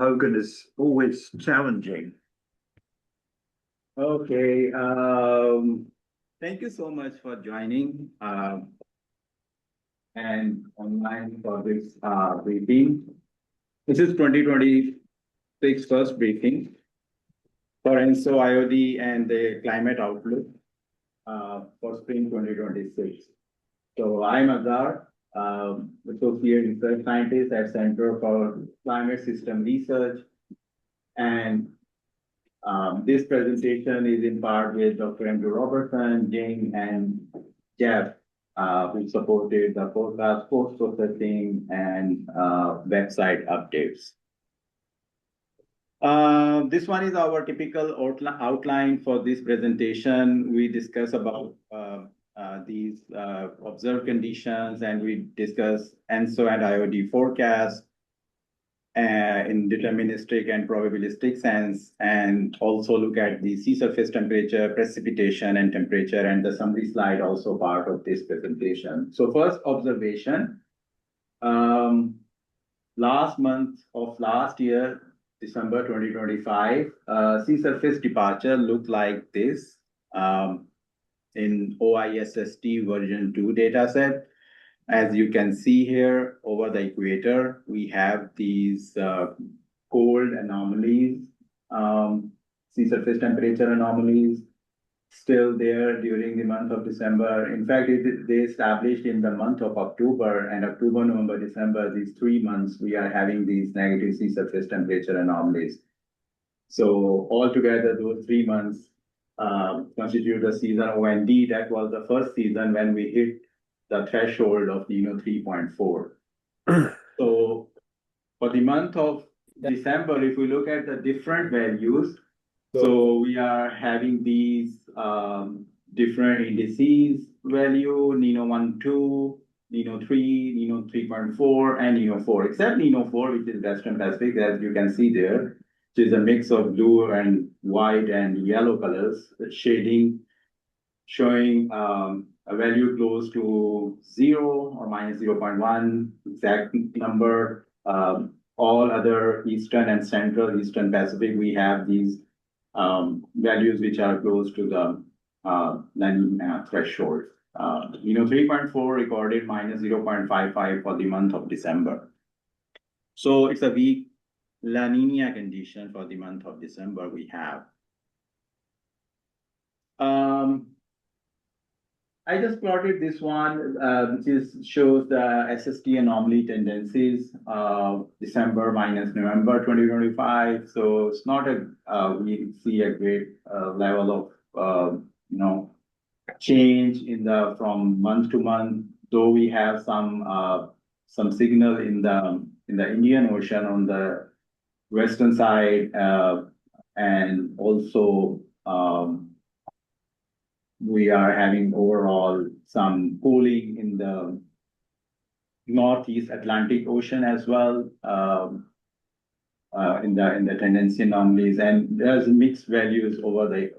Hogan is always challenging. Okay. Thank you so much for joining and online for this briefing. This is 2026 first briefing for ENSO IOD and the climate outlook for spring 2026. So I'm Azhar, Associate Research Scientist at Center for Climate System Research. And this presentation is in part with Dr. Andrew Robertson, Jane, and Jeff, who supported the forecast, post-processing, and website updates. This one is our typical outline for this presentation. We discuss about these observed conditions, and we discuss ENSO and IOD forecasts in deterministic and probabilistic sense, and also look at the sea surface temperature, precipitation, and temperature, and the summary slide also part of this presentation. So first observation, last month of last year, December 2025, sea surface departure looked like this in OISST version 2 dataset. As you can see here over the equator, we have these cold anomalies, sea surface temperature anomalies still there during the month of December. In fact, they established in the month of October, and October, November, December, these 3 months, we are having these negative sea surface temperature anomalies. So altogether, those 3 months constitute the season OND. That was the first season when we hit the threshold of Niño 3.4. So for the month of December, if we look at the different values, so we are having these different indices value, Niño 1.2, Niño 3, Niño 3.4, and Niño 4, except Niño 4, which is Western Pacific, as you can see there, which is a mix of blue and white and yellow colors, shading, showing a value close to 0 or minus 0.1, exact number. All other Eastern and Central Eastern Pacific, we have these values which are close to the La Nina threshold. Niño 3.4 recorded minus 0.55 for the month of December. So it's a weak La Nina condition for the month of December we have. I just plotted this one, which shows the SST anomaly tendencies, December minus November 2025. So it's not we see a great level of change in the from month to month. Though we have some signal in the Indian Ocean on the western side, and also we are having overall some cooling in the Northeast Atlantic Ocean as well, in the tendency anomalies, and there's mixed values over the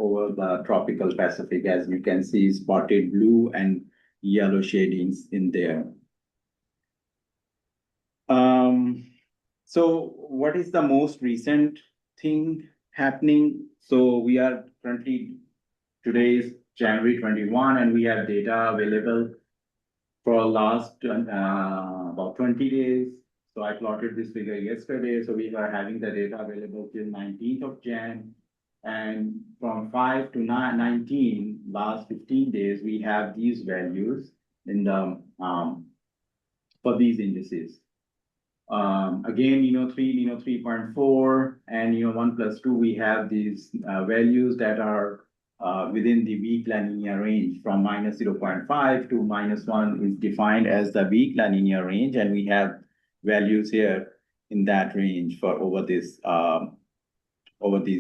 tropical Pacific, as you can see, spotted blue and yellow shadings in there. So what is the most recent thing happening? So we are currently, today is January 21, and we have data available for last about 20 days. So I plotted this figure yesterday. So we are having the data available till 19th of Jan. And from 5 to 19, last 15 days, we have these values in the for these indices. Again, Niño 3, Niño 3.4, and Niño 1+2, we have these values that are within the weak La Nina range. From minus 0.5 to minus 1 is defined as the weak La Nina range, and we have values here in that range for over these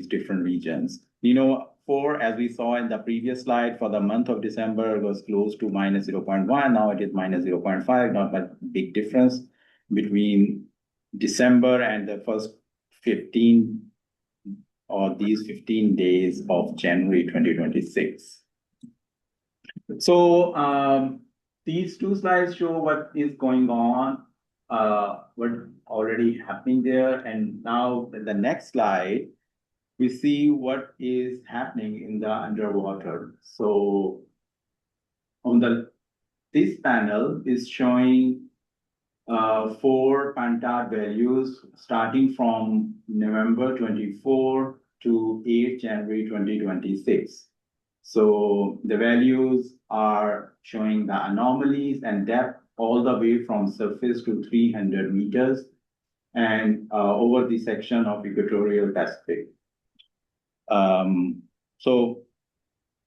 different regions. Niño 4, as we saw in the previous slide, for the month of December was close to minus 0.1. Now it is minus 0.5. Not a big difference between December and the first 15 or these 15 days of January 2026. So these two slides show what is going on, what already happening there. And now in the next slide, we see what is happening in the underwater. So on this panel is showing 4 Pantad values starting from November 24 to 8 January 2026. So the values are showing the anomalies and depth all the way from surface to 300 meters and over the section of equatorial Pacific. So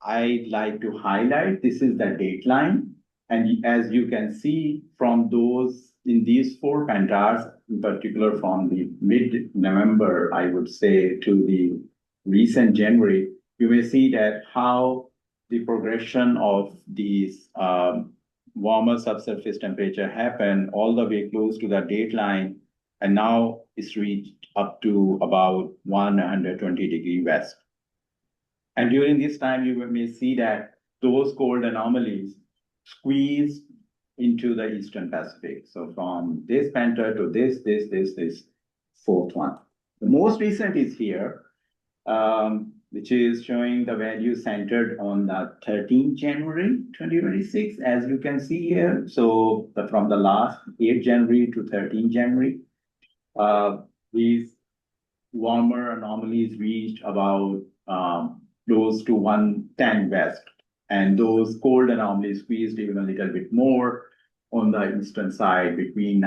I'd like to highlight this is the dateline. And as you can see from those in these 4 Pantads, in particular from the mid-November, I would say, to the recent January, you may see that how the progression of these warmer subsurface temperature happened all the way close to the dateline, and now it's reached up to about 120° west. And during this time, you may see that those cold anomalies squeezed into the Eastern Pacific. So from this Pantad to this fourth one. The most recent is here, which is showing the value centered on the 13th January 2026, as you can see here. So from the last 8 January to 13 January, these warmer anomalies reached about close to 110 west. And those cold anomalies squeezed even a little bit more on the eastern side between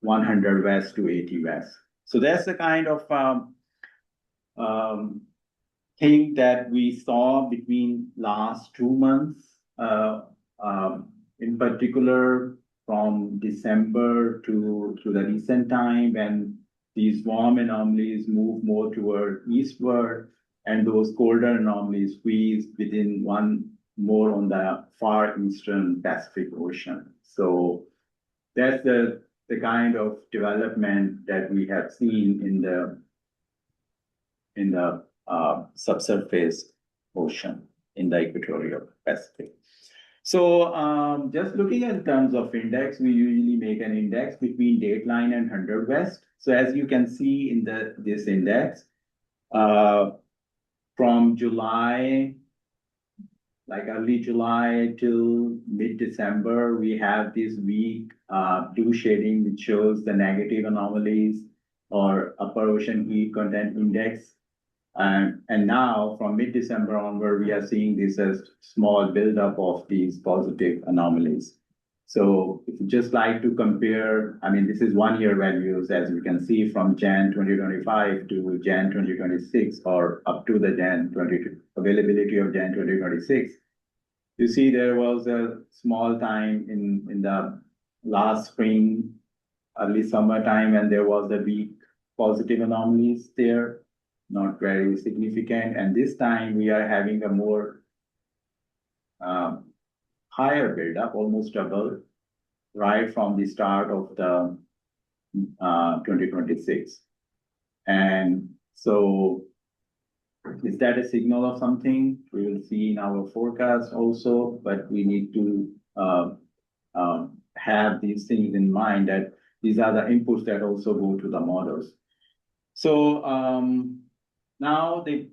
100 west to 80 west. So that's the kind of thing that we saw between last 2 months, in particular from December to the recent time when these warm anomalies move more toward eastward and those colder anomalies squeeze within one more on the far eastern Pacific Ocean. So that's the kind of development that we have seen in the subsurface ocean in the equatorial Pacific. So just looking at terms of index, we usually make an index between dateline and 100 west. So as you can see in this index, from July, like early July till mid-December, we have this weak blue shading, which shows the negative anomalies or upper ocean heat content index. And now from mid-December onward, we are seeing this as small buildup of these positive anomalies. So if you just like to compare, I mean, this is 1 year values, as you can see from Jan 2025 to Jan 2026, or up to the availability of Jan 2026. You see there was a small time in the last spring, early summertime, and there was a weak positive anomalies there, not very significant. And this time we are having a more higher buildup, almost double, right from the start of the 2026. And so is that a signal of something? We will see in our forecast also, but we need to have these things in mind that these are the inputs that also go to the models. So now the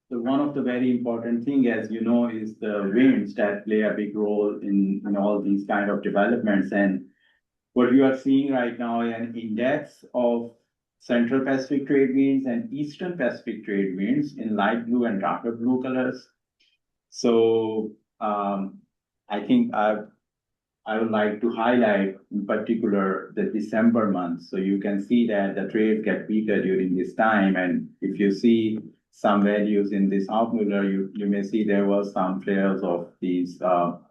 one of the very important thing, as you know, is the winds that play a big role in all these kind of developments. And what you are seeing right now is an index of Central Pacific trade winds and Eastern Pacific trade winds in light blue and darker blue colors. So I think I would like to highlight in particular the December month. So you can see that the trades get weaker during this time. And if you see some values in this outmuller, you may see there was some flares of these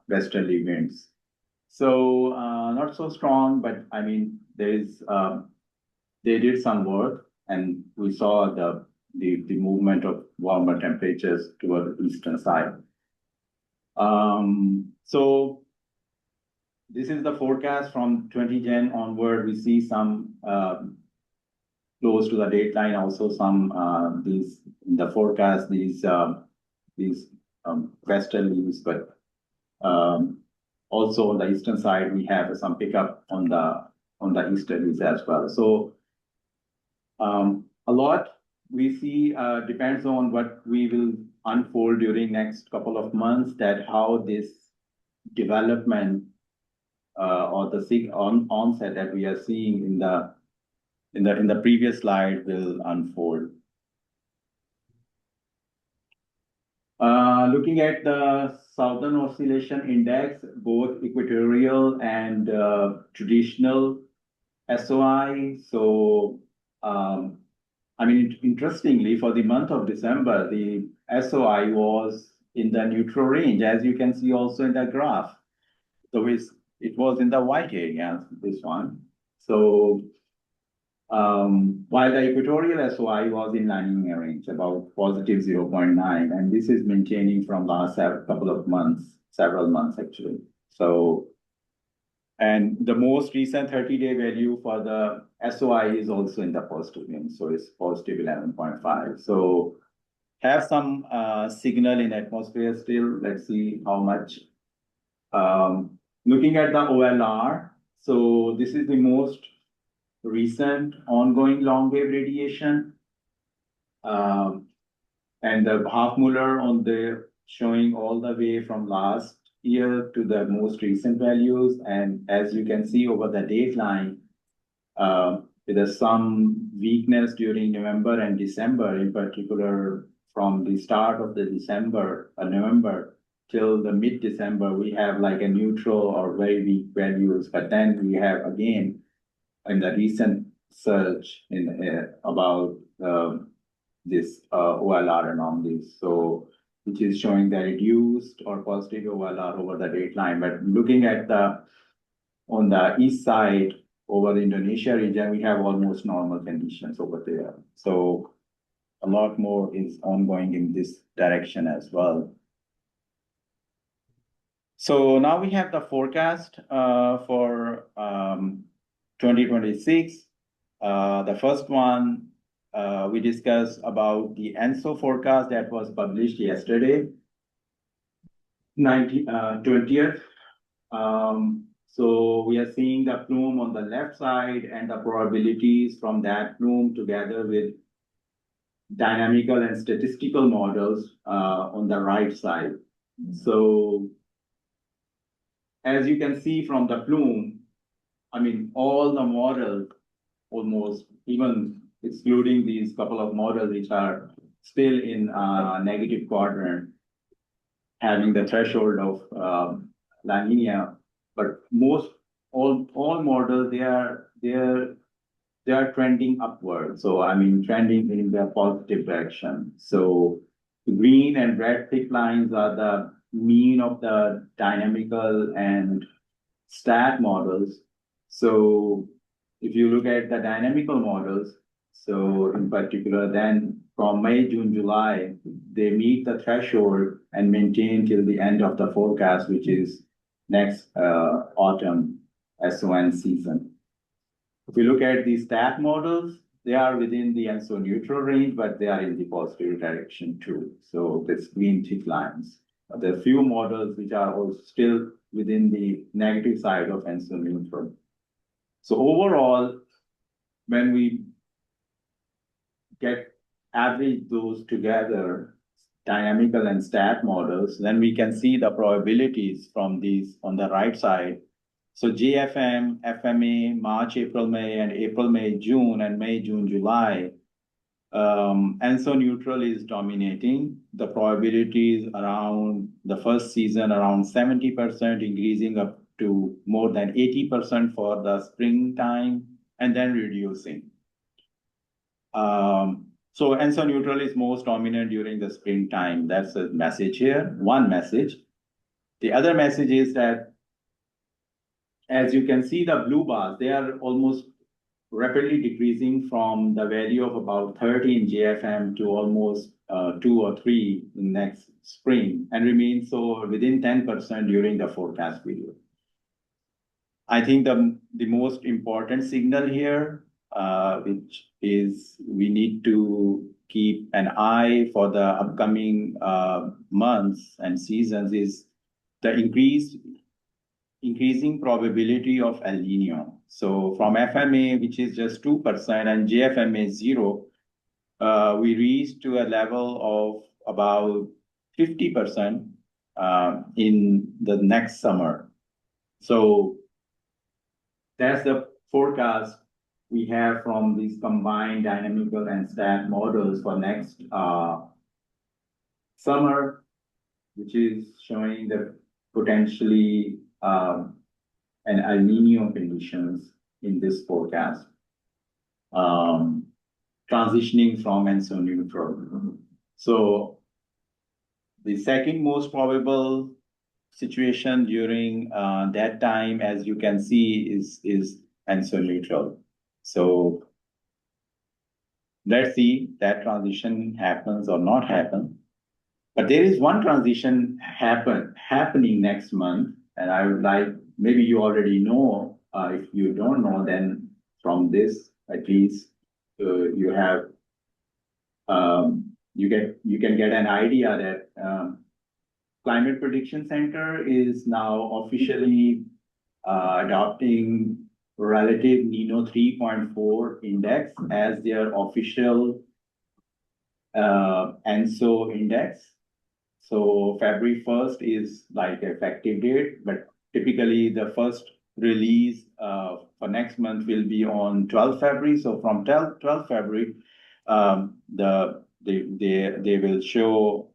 westerly winds. So not so strong, but I mean, they did some work, and we saw the movement of warmer temperatures toward the eastern side. So this is the forecast from 20 Jan onward. We see some close to the dateline, also some these in the forecast, these westerlies, but also on the eastern side we have some pickup on on the easterlies as well. So a lot we see depends on what we will unfold during next couple of months, that how this development or the onset that we are seeing in the previous slide will unfold. Looking at the Southern Oscillation Index, both equatorial and traditional SOI. So, I mean, interestingly, for the month of December, the SOI was in the neutral range, as you can see also in the graph. So it was in the white area, this one. So, while the equatorial SOI was in La Nina range, about positive 0.9, and this is maintaining from last couple of months, several months actually. So, and the most recent 30-day value for the SOI is also in the positive range, so it's positive 11.5. So, have some signal in atmosphere still. Let's see how much. Looking at the OLR, so this is the most recent ongoing long wave radiation, and the half molar on the showing all the way from last year to the most recent values. And as you can see over the dateline, there's some weakness during November and December, in particular from the start of the November till the mid-December, we have like a neutral or very weak values, but then we have again in the recent surge in about this OLR anomalies, so which is showing the reduced or positive OLR over the dateline. But looking at on the east side over the Indonesia region, we have almost normal conditions over there. So a lot more is ongoing in this direction as well. So now we have the forecast for 2026. The first one, we discussed about the ENSO forecast that was published yesterday, 20th. So we are seeing the plume on the left side and the probabilities from that plume together with dynamical and statistical models on the right side. So as you can see from the plume, I mean, all the models, almost, even excluding these couple of models which are still in negative quadrant, having the threshold of La Nina, but all models, they are trending upward. So I mean, trending in the positive direction. So green and red thick lines are the mean of the dynamical and stat models. So if you look at the dynamical models, so in particular, then from May, June, July, they meet the threshold and maintain till the end of the forecast, which is next autumn SON season. If we look at the stat models, they are within the ENSO neutral range, but they are in the positive direction too. So this green thick lines. There are few models which are also still within the negative side of ENSO neutral. So overall, when we average those together, dynamical and stat models, then we can see the probabilities from these on the right side. So JFM, FMA, March, April, May, and April, May, June, and May, June, July. ENSO neutral is dominating. The probabilities around the first season around 70%, increasing up to more than 80% for the springtime, and then reducing. So ENSO neutral is most dominant during the springtime. That's a message here, one message. The other message is that, as you can see, the blue bars, they are almost rapidly decreasing from the value of about 30 in JFM to almost 2 or 3 in next spring, and remain so within 10% during the forecast period. I think the most important signal here, which is we need to keep an eye for the upcoming months and seasons, is the increasing probability of El Nino. So from FMA, which is just 2%, and JFMA 0, we reached to a level of about 50% in the next summer. So that's the forecast we have from these combined dynamical and stat models for next summer, which is showing the potentially an El Nino conditions in this forecast, transitioning from ENSO neutral. So the second most probable situation during that time, as you can see, is ENSO neutral. So let's see that transition happens or not happen. But there is one transition happening next month, and I would like, maybe you already know. If you don't know, then from this at least you have you can get an idea that Climate Prediction Center is now officially adopting relative Nino 3.4 index as their official ENSO index. So February 1st is like effective date, but typically the first release for next month will be on 12th February. So from 12th February, they will show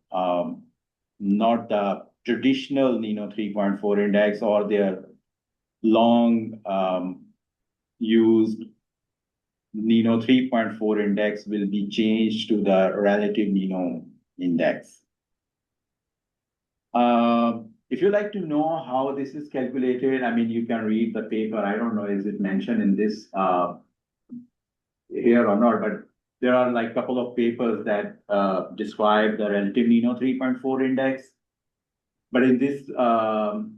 not the traditional Nino 3.4 index or their long used Nino 3.4 index will be changed to the relative Nino index. If you like to know how this is calculated, I mean, you can read the paper. I don't know, is it mentioned in this here or not, but there are like a couple of papers that describe the relative Nino 3.4 index. But in this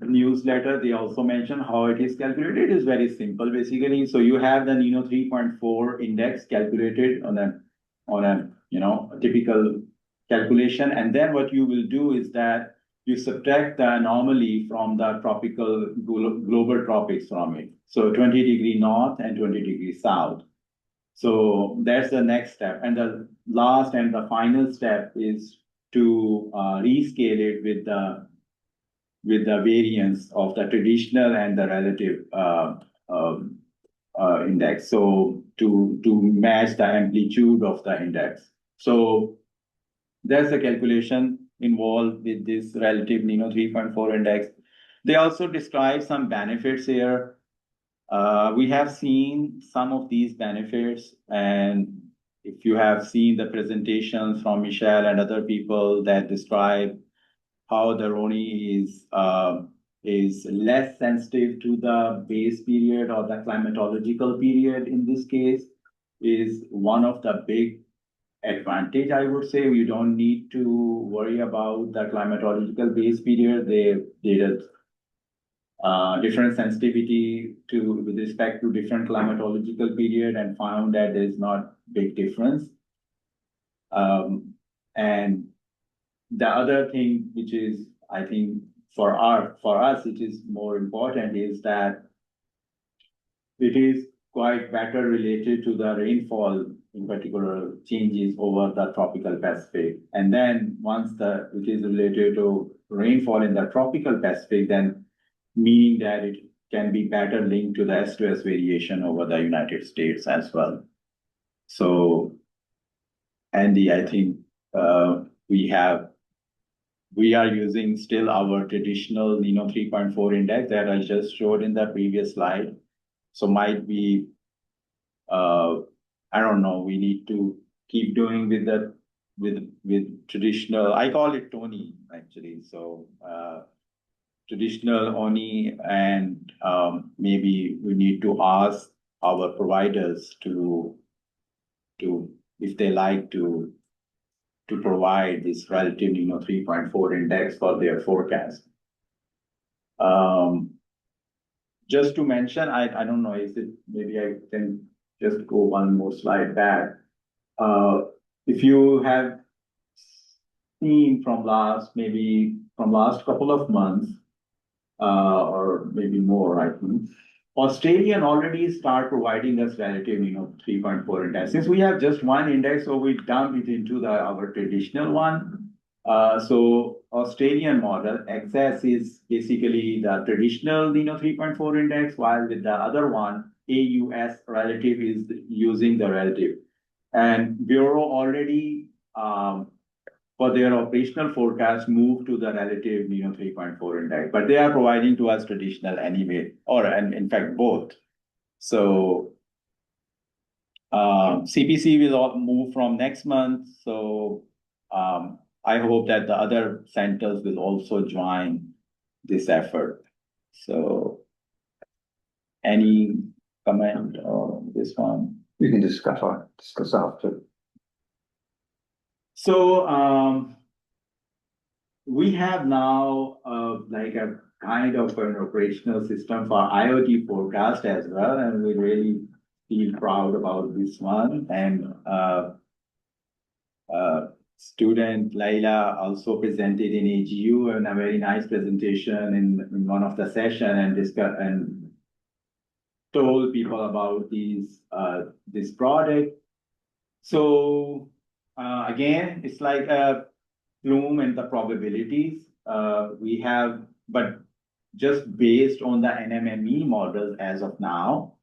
newsletter, they also mention how it is calculated. It is very simple, basically. So you have the Nino 3.4 index calculated on a typical calculation, and then what you will do is that you subtract the anomaly from the tropical global tropics from it. So 20° north and 20° south. So that's the next step. And the last and the final step is to rescale it with the variance of the traditional and the relative index. So to match the amplitude of the index. So there's a calculation involved with this relative Nino 3.4 index. They also describe some benefits here. We have seen some of these benefits, and if you have seen the presentations from Michelle and other people that describe how the RONI is less sensitive to the base period or the climatological period in this case, is one of the big advantage, I would say. We don't need to worry about the climatological base period. They did different sensitivity with respect to different climatological period and found that there's not big difference. And the other thing, which is, I think, for us, it is more important, is that it is quite better related to the rainfall, in particular changes over the tropical Pacific. And then once it is related to rainfall in the tropical Pacific, then meaning that it can be better linked to the S2S variation over the United States as well. So, Andy, I think we are using still our traditional Nino 3.4 index that I just showed in the previous slide. So might be, I don't know, we need to keep doing with traditional, I call it Tony actually. So traditional ONI, and maybe we need to ask our providers to if they like to provide this relative Nino 3.4 index for their forecast. Just to mention, I don't know, maybe I can just go one more slide back. If you have seen from last couple of months, or maybe more, I think, Australian already start providing us relative, 3.4 index. Since we have just one index, so we dump it into our traditional one. So Australian model, XS is basically the traditional, 3.4 index, while with the other one, AUS relative is using the relative. And Bureau already, for their operational forecast, moved to the relative, 3.4 index, but they are providing to us traditional anyway, and in fact, both. So CPC will all move from next month. So I hope that the other centers will also join this effort. So any comment on this one? We can discuss after. So we have now like a kind of an operational system for IoT forecast as well, and we really feel proud about this one. And student Laila also presented in AGU and a very nice presentation in one of the session and discuss and told people about this product. So again, it's like a plume and the probabilities we have, but just based on the NMME models as of now.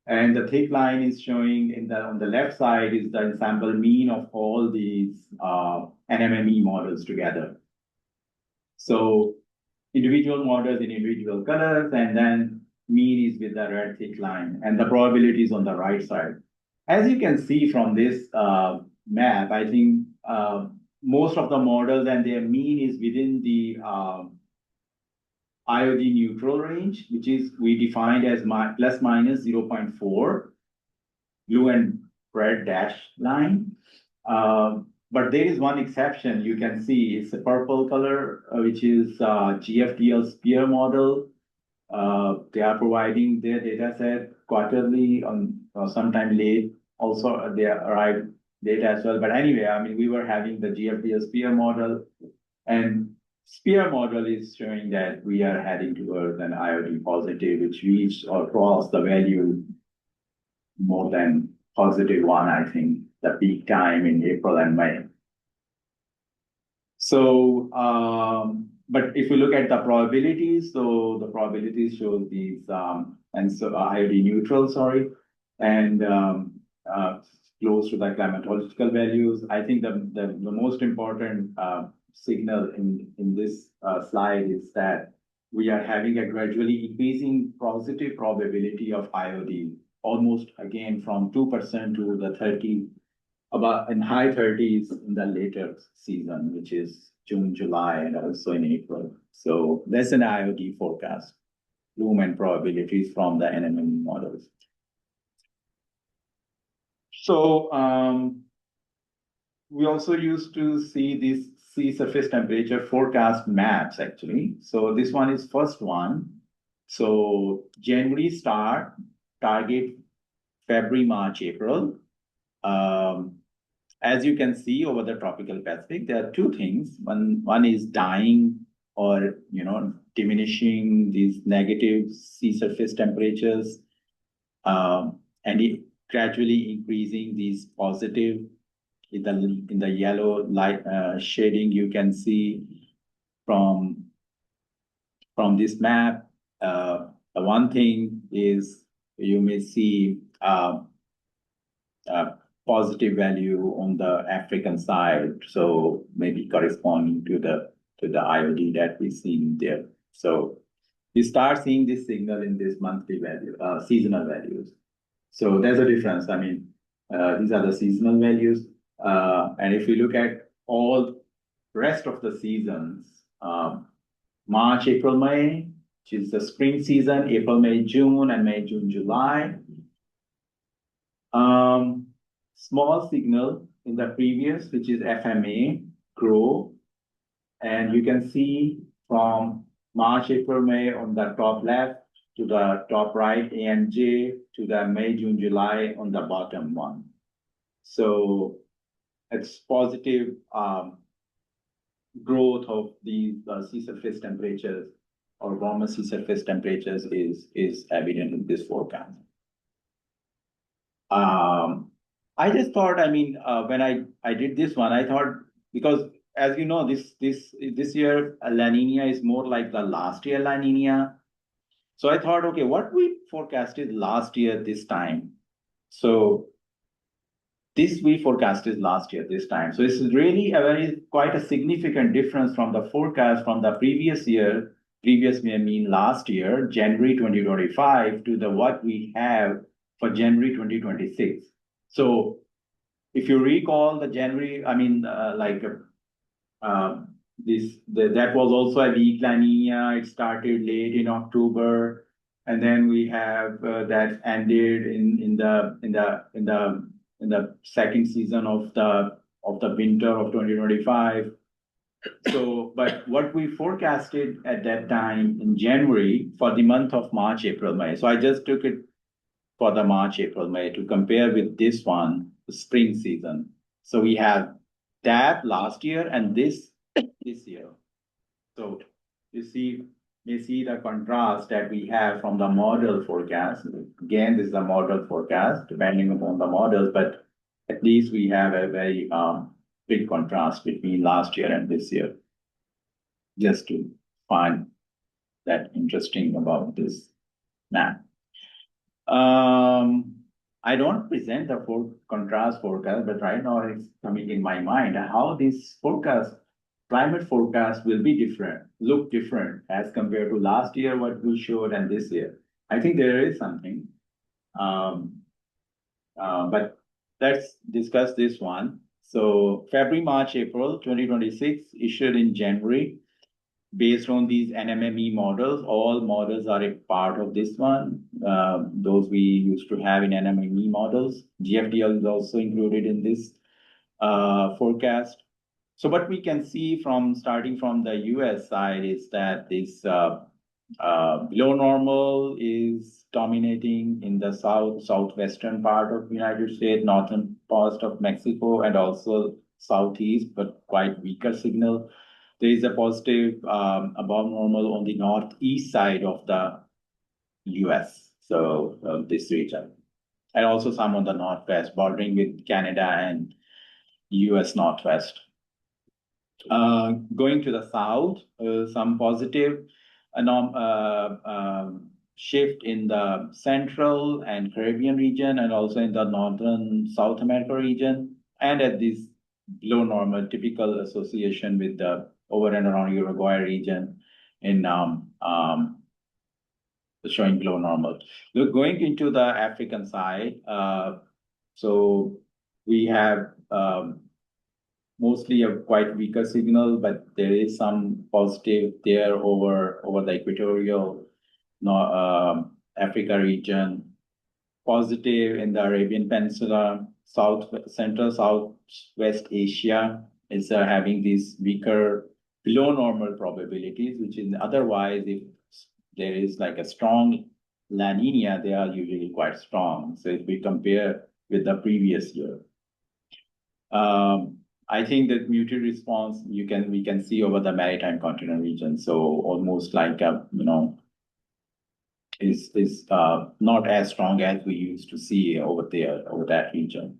And the thick line is showing on the left side is the ensemble mean of all these NMME models together. So individual models in individual colors, and then mean is with the red thick line, and the probability is on the right side. As you can see from this map, I think most of the models and their mean is within the IOD neutral range, which is we defined as plus minus 0.4, blue and red dash line. But there is one exception you can see. It's a purple color, which is GFDL Spear model. They are providing their data set quarterly or sometime late. Also, they arrive data as well. But anyway, I mean, we were having the GFDL Spear model, and Spear model is showing that we are heading towards an IOD positive, which reached or crossed the value more than positive one, I think, the peak time in April and May. So, but if we look at the probabilities, so the probabilities show these, and so IOD neutral, sorry, and close to the climatological values. I think the most important signal in this slide is that we are having a gradually increasing positive probability of IOD, almost again from 2% to the 30, about in high 30s in the later season, which is June, July, and also in April. So that's an IOD forecast, bloom and probabilities from the NMM models. So we also used to see these sea surface temperature forecast maps actually. So this one is first one. So January start, target February, March, April. As you can see over the tropical Pacific, there are two things. One is dying or diminishing these negative sea surface temperatures, and it gradually increasing these positive. In the yellow light shading, you can see from this map. The one thing is you may see a positive value on the African side, so maybe corresponding to the IOD that we see there. So we start seeing this signal in this monthly value, seasonal values. So there's a difference. I mean, these are the seasonal values. And if we look at all rest of the seasons, March, April, May, which is the spring season, April, May, June, and May, June, July. Small signal in the previous, which is FMA, grow. And you can see from March, April, May on the top left to the top right, AMJ, to the May, June, July on the bottom one. So it's positive growth of the sea surface temperatures or warmer sea surface temperatures is evident in this forecast. I just thought, I mean, when I did this one, I thought, because as you know, this year La Nina is more like the last year La Nina. So I thought, okay, what we forecasted last year this time. So this we forecasted last year this time. So it's really quite a significant difference from the forecast from the previous year. Previous may mean last year, January 2025, to the what we have for January 2026. So if you recall the January, I mean, that was also a weak La Nina. It started late in October, and then we have that ended in the second season of the winter of 2025. So, but what we forecasted at that time in January for the month of March, April, May. So I just took it for the March, April, May to compare with this one, the spring season. So we have that last year and this year. So you see the contrast that we have from the model forecast. Again, this is a model forecast depending upon the models, but at least we have a very big contrast between last year and this year. Just to find that interesting about this map. I don't present the contrast forecast, but right now it's coming in my mind how this climate forecast will be look different as compared to last year, what we showed, and this year. I think there is something. But let's discuss this one. So February, March, April 2026 issued in January based on these NMME models. All models are a part of this one. Those we used to have in NMME models. GFDL is also included in this forecast. So what we can see from starting from the US side is that this below normal is dominating in the southwestern part of the United States, northern part of Mexico, and also southeast, but quite weaker signal. There is a positive above normal on the northeast side of the US, so this region, and also some on the northwest, bordering with Canada and US northwest. Going to the south, some positive shift in the central and Caribbean region, and also in the northern South America region, and at this below normal typical association with the over and around Uruguay region in showing below normal. Look, going into the African side, so we have mostly a quite weaker signal, but there is some positive there over the equatorial Africa region, positive in the Arabian Peninsula, central Southwest Asia is having these weaker below normal probabilities, which is otherwise if there is like a strong La Nina, they are usually quite strong. So if we compare with the previous year. I think that muted response we can see over the maritime continental region. So almost like is not as strong as we used to see over that region.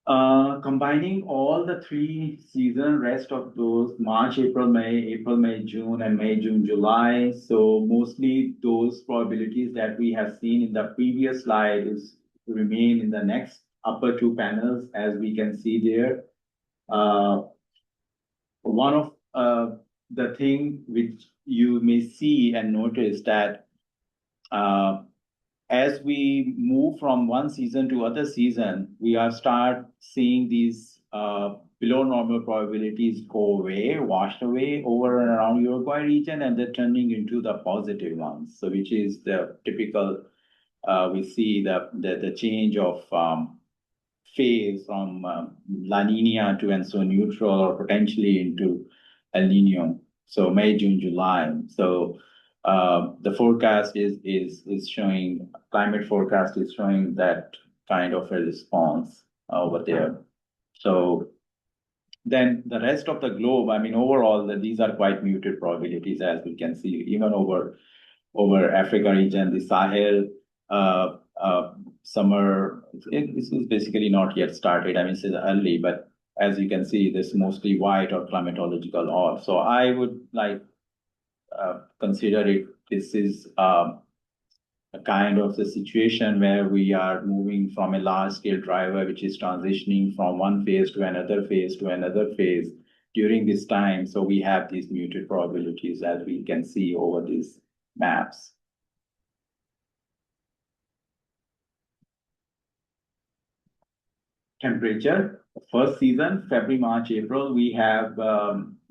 Combining all the three seasons, rest of those March, April, May, June, and May, June, July. So mostly those probabilities that we have seen in the previous slide is remain in the next upper two panels, as we can see there. One of the thing which you may see and notice that as we move from one season to other season, we are start seeing these below normal probabilities go away, washed away over and around Uruguay region, and they're turning into the positive ones. So which is the typical, we see the change of phase from La Nina to ENSO neutral or potentially into El Nino. So May, June, July. So the forecast is showing, climate forecast is showing that kind of a response over there. So then the rest of the globe, I mean, overall, these are quite muted probabilities, as we can see, even over Africa region, the Sahel, summer, this is basically not yet started. I mean, it's early, but as you can see, this mostly white or climatological odd. So I would like consider it, this is a kind of the situation where we are moving from a large scale driver, which is transitioning from one phase to another phase to another phase during this time. So we have these muted probabilities, as we can see over these maps. Temperature, first season, February, March, April, we have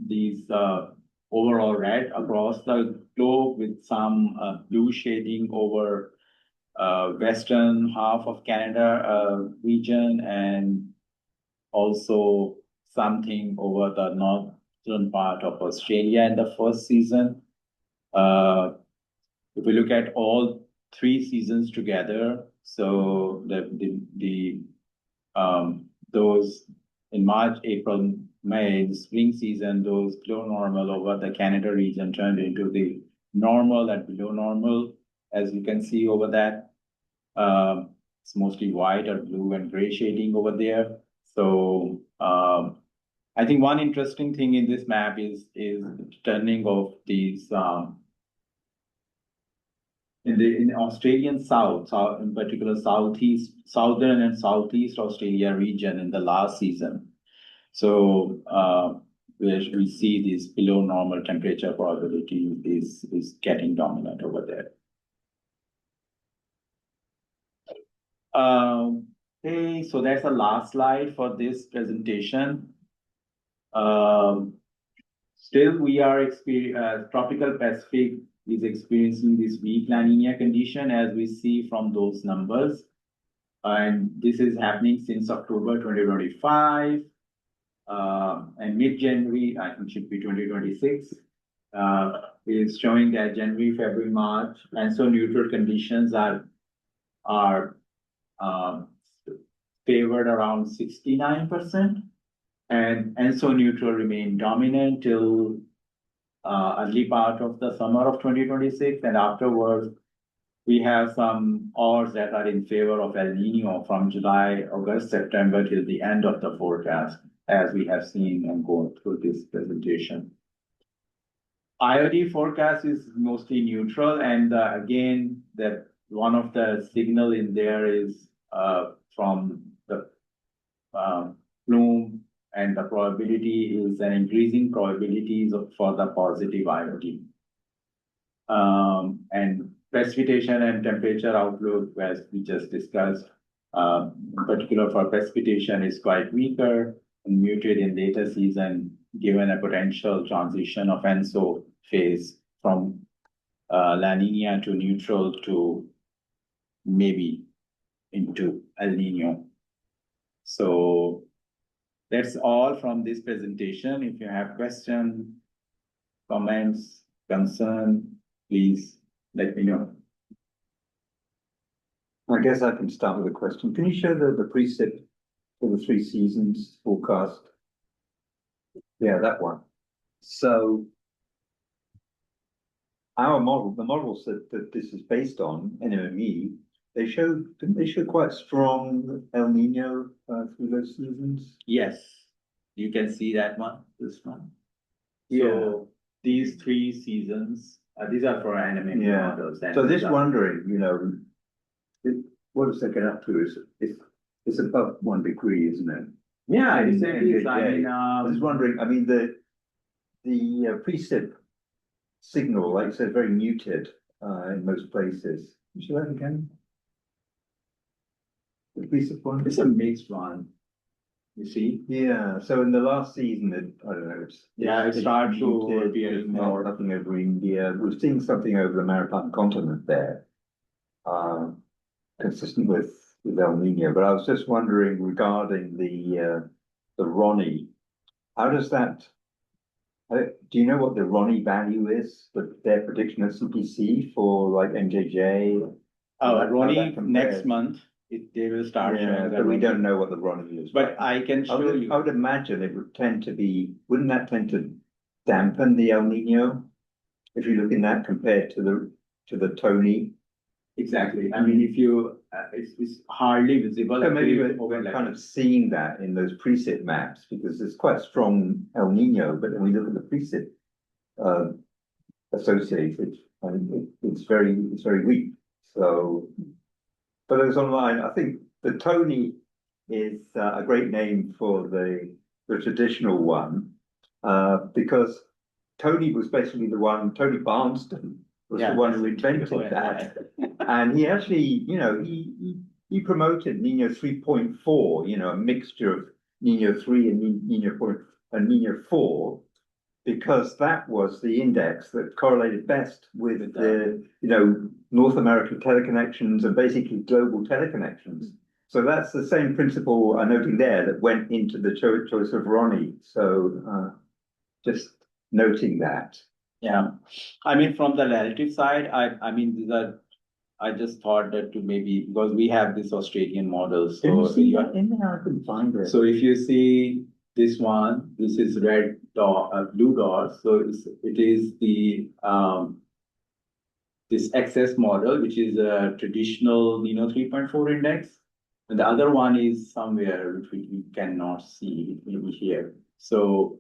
these overall red across the globe with some blue shading over western half of Canada region, and also something over the northern part of Australia in the first season. If we look at all three seasons together, so those in March, April, May, the spring season, those below normal over the Canada region turned into the normal and below normal, as you can see over that. It's mostly white or blue and gray shading over there. So I think one interesting thing in this map is turning of these in the Australian South, in particular southern and southeast Australia region in the last season. So where we see this below normal temperature probability is getting dominant over there. Okay, so that's the last slide for this presentation. Still, we are tropical Pacific is experiencing this weak La Nina condition, as we see from those numbers. And this is happening since October 2025. And mid-January, I think should be 2026, is showing that January, February, March, ENSO neutral conditions are favored around 69%. And ENSO neutral remain dominant till early part of the summer of 2026, and afterwards we have some odds that are in favor of El Nino from July, August, September till the end of the forecast, as we have seen and gone through this presentation. IOD forecast is mostly neutral, and again, that one of the signal in there is from the plume, and the probability is an increasing probabilities for the positive IOD. And precipitation and temperature outlook, as we just discussed, in particular for precipitation, is quite weaker and muted in later season, given a potential transition of ENSO phase from La Nina to neutral to maybe into El Nino. So that's all from this presentation. If you have questions, comments, concern, please let me know. I guess I can start with a question. Can you show the precip for the 3 seasons forecast? Yeah, that one. So our model, the models that this is based on, NOME, didn't they show quite strong El Nino through those seasons? Yes, you can see that one, this one. Yeah. So these 3 seasons, these are for anime models. So just wondering, what does that get up to? It's above 1 degree, isn't it? Yeah, exactly. I was wondering, I mean, the precip signal, like you said, very muted in most places. Can you show that again? The precip one? It's a mixed one. You see? Yeah. So in the last season, I don't know. It started to appear more. Nothing over India. We're seeing something over the maritime continent there, consistent with El Nino. But I was just wondering regarding the Ronnie. How does that? Do you know what the Ronnie value is? Their prediction at CPC for like MJJ? Ronnie next month they will start Yeah, showing. but we don't know what the Ronnie is. But I can show I you. would imagine it would tend to be, wouldn't that tend to dampen the El Nino? If you look in that compared to the Tony. Exactly. I mean, if you, it's hardly visible. So maybe if you we're overlap kind it. of seeing that in those precip maps because it's quite strong El Nino, but when we look at the precip associated, and it's very weak. So for those online, I think the Tony is a great name for the traditional one because Tony was basically the one. Tony Barnston was Yeah, the one that's who it. invented that, and he actually, he promoted Nino 3.4, a mixture of Nino 3 and Nino 4, because that was the index that correlated best with the, North American teleconnections and basically global teleconnections. So that's the same principle I'm noting there that went into the choice of Ronnie. So just noting that. Yeah, I mean, from the relative side, I mean, these are, I just thought that to maybe, because we have this Australian model, Did so. you see that in there? I couldn't find it. So if you see this one, this is red dot, blue dot, so it is the, this excess model, which is a traditional Nino 3.4 index. And the other one is somewhere which we cannot see, it may be here. So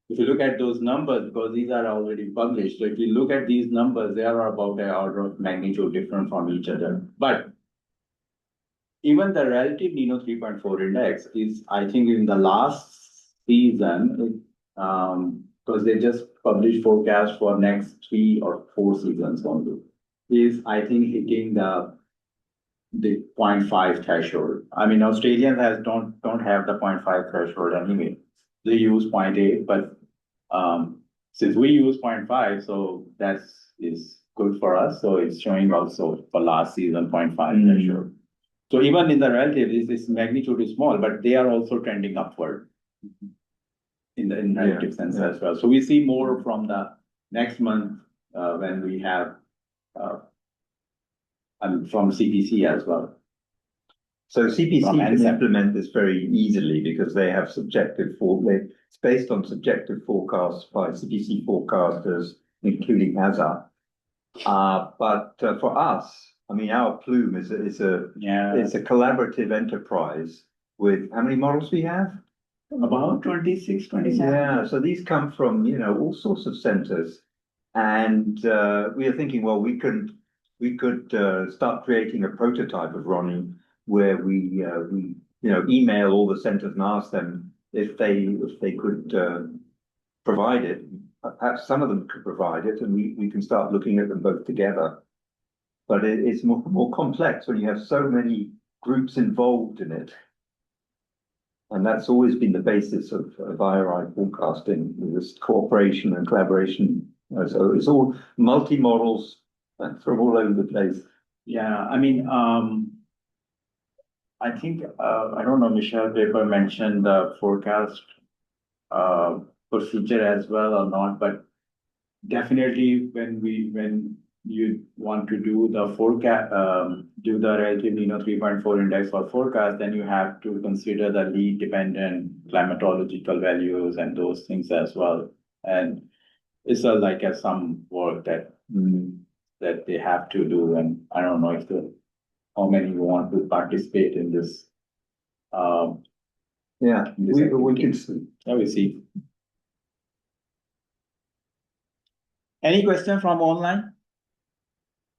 if you look at those numbers, because these are already published, so if you look at these numbers, they are about an order of magnitude different from each other. But even the relative Nino 3.4 index is, I think, in the last season, because they just published forecast for next 3 or 4 seasons only, is, I think, hitting the 0.5 threshold. I mean, Australians don't have the 0.5 threshold anyway. They use 0.8, but since we use 0.5, so is good for us. So it's showing also for last season 0.5 threshold. So even in the relative, this magnitude is small, but they are also trending upward in the relative sense as well. So we see more from the next month when we have from CPC as well. So CPC can implement this very easily because they have it's based on subjective forecasts by CPC forecasters, including Azhar. But for us, I mean, our plume is a collaborative enterprise with how many models we have? About 26, 27. Yeah, so these come from, all sorts of centers. And we are thinking, well, we could start creating a prototype of Ronnie where we email all the centers and ask them if they could provide it. Perhaps some of them could provide it, and we can start looking at them both together. But it's more complex when you have so many groups involved in it. And that's always been the basis of IRI forecasting, this cooperation and collaboration. So it's all multi-models from all over the place. Yeah, I mean, I think, I don't know, Michelle paper mentioned the forecast procedure as well or not, but definitely when you want to do the forecast, do the relative Nino 3.4 index for forecast, then you have to consider the lead dependent climatological values and those things as well. And it's like some work that they have to do, and I don't know if how many want to participate in this. We can see. Yeah, we see. Any question from online?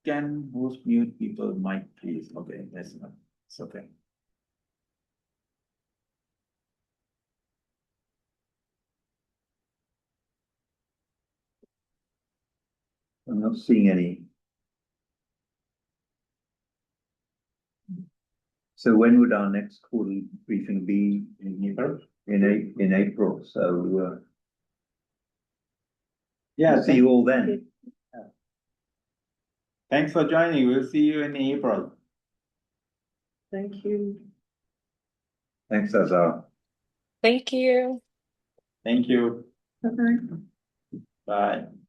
Can host mute people mic, please? Okay, that's not. It's okay. I'm not seeing any. So when would our next quarterly briefing be? In April. In April. So we'll see you all then. Thanks for joining. We'll see you in April. Thank you. Thanks, Azhar. Thank you. Thank you. Bye-bye. Bye.